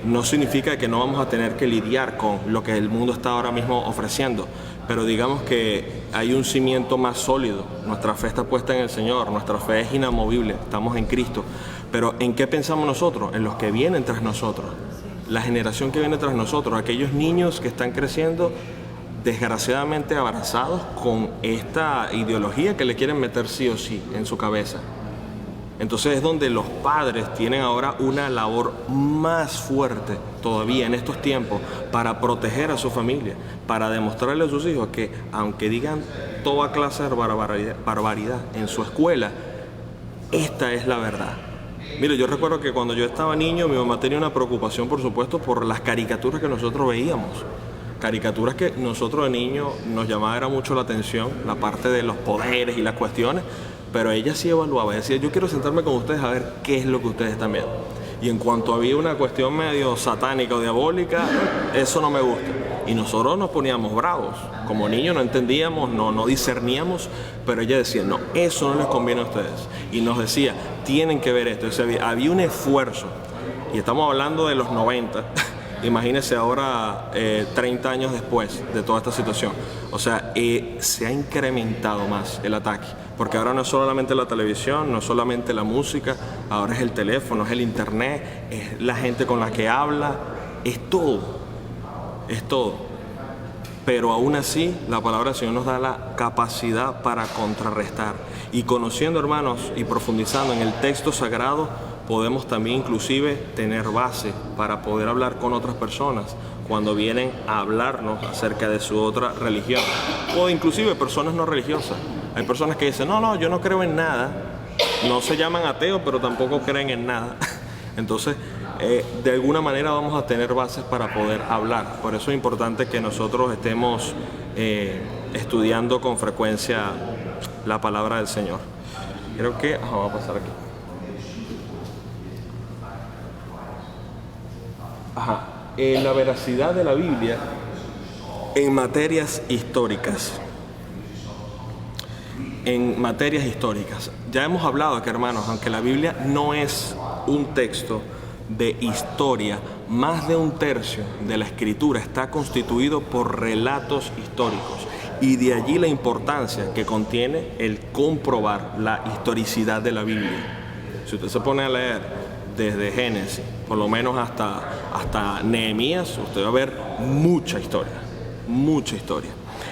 no significa que no vamos a tener que lidiar con lo que el mundo está ahora mismo ofreciendo. Pero digamos que hay un cimiento más sólido. Nuestra fe está puesta en el Señor, nuestra fe es inamovible, estamos en Cristo. Pero ¿en qué pensamos nosotros? En los que vienen tras nosotros. La generación que viene tras nosotros, aquellos niños que están creciendo desgraciadamente abrazados con esta ideología que le quieren meter sí o sí en su cabeza. Entonces es donde los padres tienen ahora una labor más fuerte todavía en estos tiempos para proteger a su familia, para demostrarle a sus hijos que aunque digan toda clase de barbaridad en su escuela, esta es la verdad. Mire, yo recuerdo que cuando yo estaba niño mi mamá tenía una preocupación, por supuesto, por las caricaturas que nosotros veíamos. Caricaturas que nosotros de niños nos llamaba era mucho la atención, la parte de los poderes y las cuestiones. Pero ella sí evaluaba, decía, yo quiero sentarme con ustedes a ver qué es lo que ustedes están viendo. Y en cuanto había una cuestión medio satánica o diabólica, eso no me gusta. Y nosotros nos poníamos bravos. Como niños no entendíamos, no discerníamos, pero ella decía, no, eso no les conviene a ustedes. Y nos decía, tienen que ver esto. O sea, había un esfuerzo. Y estamos hablando de los 90. Imagínense ahora 30 años después de toda esta situación. O sea, se ha incrementado más el ataque. Porque ahora no es solamente la televisión, no es solamente la música, ahora es el teléfono, es el internet, es la gente con la que habla, es todo. Pero aún así, la palabra del Señor nos da la capacidad para contrarrestar. Y conociendo, hermanos, y profundizando en el texto sagrado, podemos también inclusive tener base para poder hablar con otras personas cuando vienen a hablarnos acerca de su otra religión. O inclusive personas no religiosas. Hay personas que dicen, no, yo no creo en nada. No se llaman ateos, pero tampoco creen en nada. Entonces, de alguna manera vamos a tener bases para poder hablar. Por eso es importante que nosotros estemos estudiando con frecuencia la palabra del Señor. Creo que vamos a pasar aquí. La veracidad de la Biblia en materias históricas. En materias históricas. Ya hemos hablado que, hermanos, aunque la Biblia no es un texto de historia, más de un tercio de la escritura está constituido por relatos históricos. Y de allí la importancia que contiene el comprobar la historicidad de la Biblia. Si usted se pone a leer desde Génesis, por lo menos hasta Nehemías, usted va a ver mucha historia. mucha historia.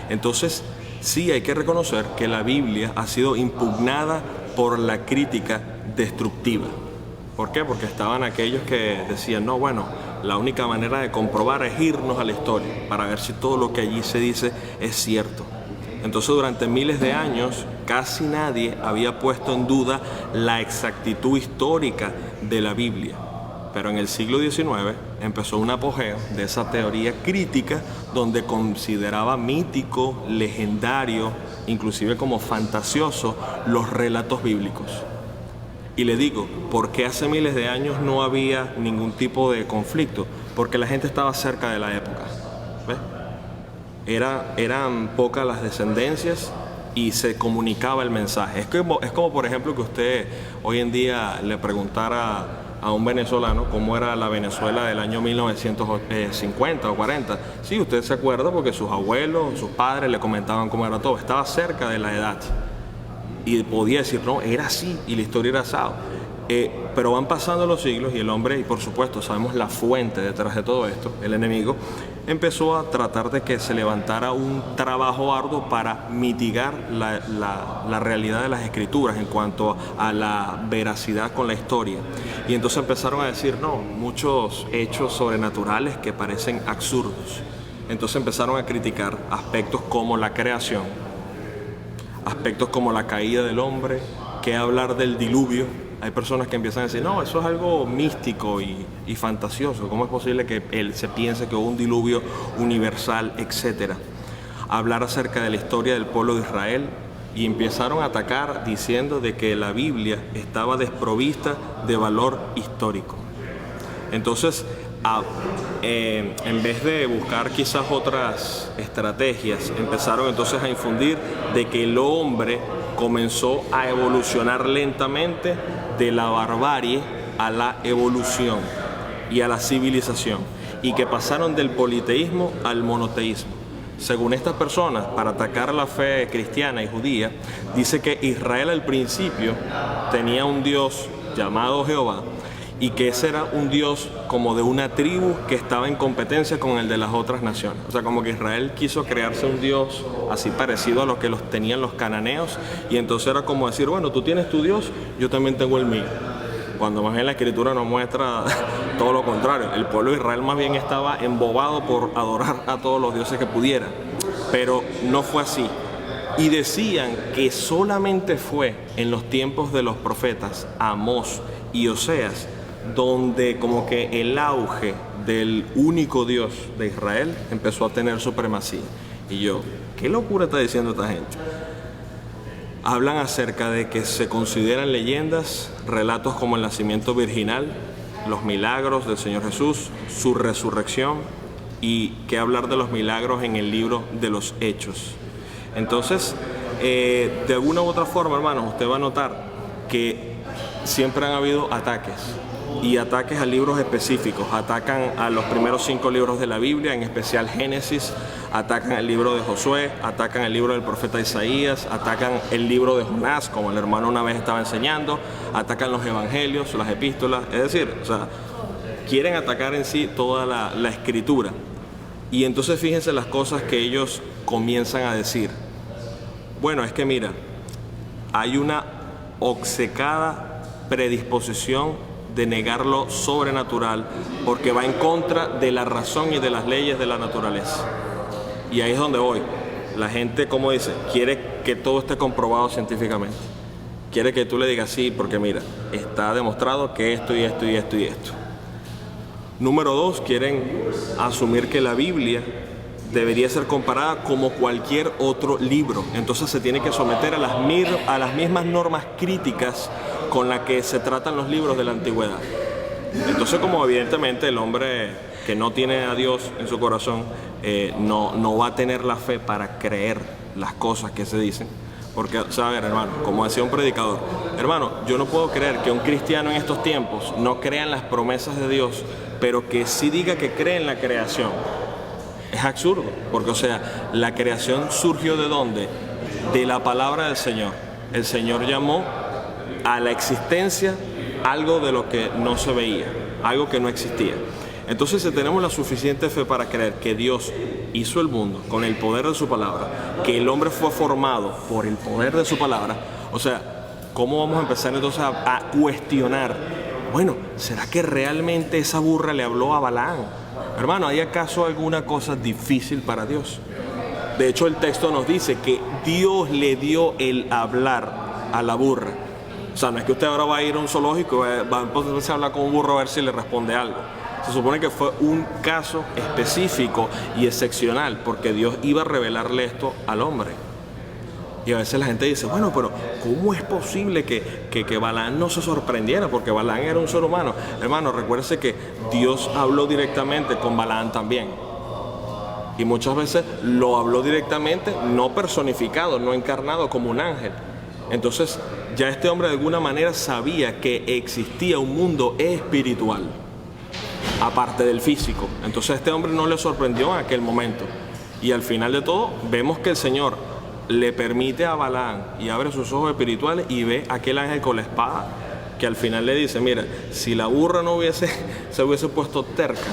Entonces, sí hay que reconocer que la Biblia ha sido impugnada por la crítica destructiva. ¿Por qué? Porque estaban aquellos que decían, no, bueno, la única manera de comprobar es irnos a la historia para ver si todo lo que allí se dice es cierto. Entonces, durante miles de años, casi nadie había puesto en duda la exactitud histórica de la Biblia. Pero en el siglo XIX empezó un apogeo de esa teoría crítica donde consideraba mítico, legendario, inclusive como fantasioso, los relatos bíblicos. Y le digo, ¿por qué hace miles de años no había ningún tipo de conflicto? Porque la gente estaba cerca de la época. ¿Ves? Eran pocas las descendencias y se comunicaba el mensaje. Es como, por ejemplo, que usted hoy en día le preguntara a un venezolano cómo era la Venezuela del año 1950 o 40. Sí, usted se acuerda porque sus abuelos, sus padres le comentaban cómo era todo. Estaba cerca de la edad y podía decir, no, era así y la historia era así. Pero van pasando los siglos y el hombre, y por supuesto sabemos la fuente detrás de todo esto, el enemigo, empezó a tratar de que se levantara un trabajo arduo para mitigar la realidad de las escrituras en cuanto a la veracidad con la historia. Y entonces empezaron a decir, no, muchos hechos sobrenaturales que parecen absurdos. Entonces empezaron a criticar aspectos como la creación, aspectos como la caída del hombre, que hablar del diluvio. Hay personas que empiezan a decir, no, eso es algo místico y fantasioso. ¿Cómo es posible que se piense que hubo un diluvio universal, etcétera? Hablar acerca de la historia del pueblo de Israel y empezaron a atacar diciendo de que la Biblia estaba desprovista de valor histórico. Entonces, en vez de buscar quizás otras estrategias, empezaron entonces a infundir de que el hombre comenzó a evolucionar lentamente de la barbarie a la evolución y a la civilización, y que pasaron del politeísmo al monoteísmo. Según estas personas, para atacar la fe cristiana y judía, dice que Israel al principio tenía un Dios llamado Jehová, y que ese era un Dios como de una tribu que estaba en competencia con el de las otras naciones. O sea, como que Israel quiso crearse un Dios así parecido a lo que los tenían los cananeos, y entonces era como decir, bueno, tú tienes tu Dios, yo también tengo el mío. Cuando más bien la Escritura nos muestra todo lo contrario. El pueblo de Israel más bien estaba embobado por adorar a todos los dioses que pudieran. Pero no fue así. Y decían que solamente fue en los tiempos de los profetas Amós y Oseas donde como que el auge del único Dios de Israel empezó a tener supremacía. Y yo, ¿qué locura está diciendo esta gente? Hablan acerca de que se consideran leyendas, relatos como el nacimiento virginal, los milagros del Señor Jesús, su resurrección, y que hablar de los milagros en el libro de los Hechos. Entonces, de alguna u otra forma, hermanos, usted va a notar que siempre han habido ataques, y ataques a libros específicos. Atacan a los primeros 5 libros de la Biblia, en especial Génesis, atacan el libro de Josué, atacan el libro del profeta Isaías, atacan el libro de Jonás, como el hermano una vez estaba enseñando, atacan los evangelios, las epístolas, es decir, o sea, quieren atacar en sí toda la escritura. Y entonces fíjense las cosas que ellos comienzan a decir. Bueno, es que mira, hay una obcecada predisposición de negar lo sobrenatural porque va en contra de la razón y de las leyes de la naturaleza. Y ahí es donde voy. La gente, como dice, quiere que todo esté comprobado científicamente. Quiere que tú le digas sí, porque mira, está demostrado que esto y esto y esto y esto. Número 2, quieren asumir que la Biblia debería ser comparada como cualquier otro libro. Entonces se tiene que someter a las mismas normas críticas con las que se tratan los libros de la antigüedad. Entonces, como evidentemente el hombre que no tiene a Dios en su corazón no va a tener la fe para creer las cosas que se dicen. Porque, ¿saben, hermano? Como decía un predicador, hermano, yo no puedo creer que un cristiano en estos tiempos no crea en las promesas de Dios, pero que sí diga que cree en la creación. Es absurdo, porque, o sea, la creación surgió ¿de dónde? De la palabra del Señor. El Señor llamó a la existencia algo de lo que no se veía, algo que no existía. Entonces, si tenemos la suficiente fe para creer que Dios hizo el mundo con el poder de su palabra, que el hombre fue formado por el poder de su palabra, o sea, ¿cómo vamos a empezar entonces a cuestionar? Bueno, ¿será que realmente esa burra le habló a Balaam? Hermano, ¿hay acaso alguna cosa difícil para Dios? De hecho, el texto nos dice que Dios le dio el hablar a la burra. O sea, no es que usted ahora va a ir a un zoológico y va a hablar con un burro a ver si le responde algo. Se supone que fue un caso específico y excepcional porque Dios iba a revelarle esto al hombre. Y a veces la gente dice, bueno, pero ¿cómo es posible que Balaam no se sorprendiera? Porque Balaam era un ser humano. Hermano, recuérdese que Dios habló directamente con Balaam también. Y muchas veces lo habló directamente, no personificado, no encarnado como un ángel. Entonces, ya este hombre de alguna manera sabía que existía un mundo espiritual, aparte del físico. Entonces, a este hombre no le sorprendió en aquel momento. Y al final de todo, vemos que el Señor le permite a Balaam y abre sus ojos espirituales y ve a aquel ángel con la espada, que al final le dice, mira, si la burra no se hubiese puesto terca,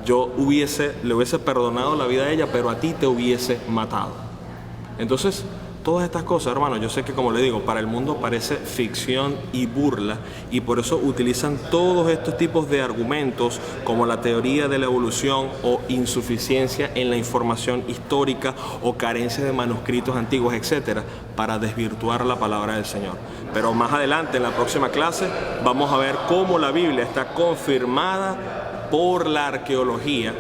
yo le hubiese perdonado la vida a ella, pero a ti te hubiese matado. Entonces, todas estas cosas, hermano, yo sé que, como le digo, para el mundo parece ficción y burla, y por eso utilizan todos estos tipos de argumentos como la teoría de la evolución o insuficiencia en la información histórica o carencia de manuscritos antiguos, etcétera, para desvirtuar la palabra del Señor. Pero más adelante, en la próxima clase, vamos a ver cómo la Biblia está confirmada por la arqueología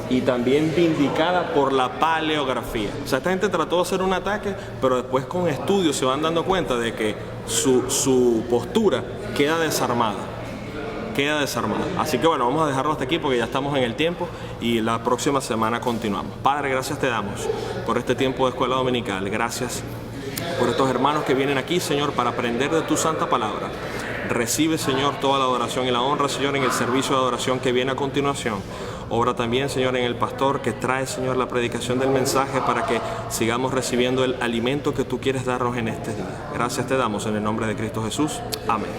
y también vindicada por la paleografía. O sea, esta gente trató de hacer un ataque, pero después con estudios se van dando cuenta de que su postura queda desarmada. Así que bueno, vamos a dejarlo hasta aquí porque ya estamos en el tiempo y la próxima semana continuamos. Padre, gracias te damos por este tiempo de escuela dominical. Gracias por estos hermanos que vienen aquí, Señor, para aprender de tu santa palabra. Recibe, Señor, toda la adoración y la honra, Señor, en el servicio de adoración que viene a continuación. Obra también, Señor, en el pastor que trae, Señor, la predicación del mensaje para que sigamos recibiendo el alimento que tú quieres darnos en este día. Gracias te damos en el nombre de Cristo Jesús. Amén.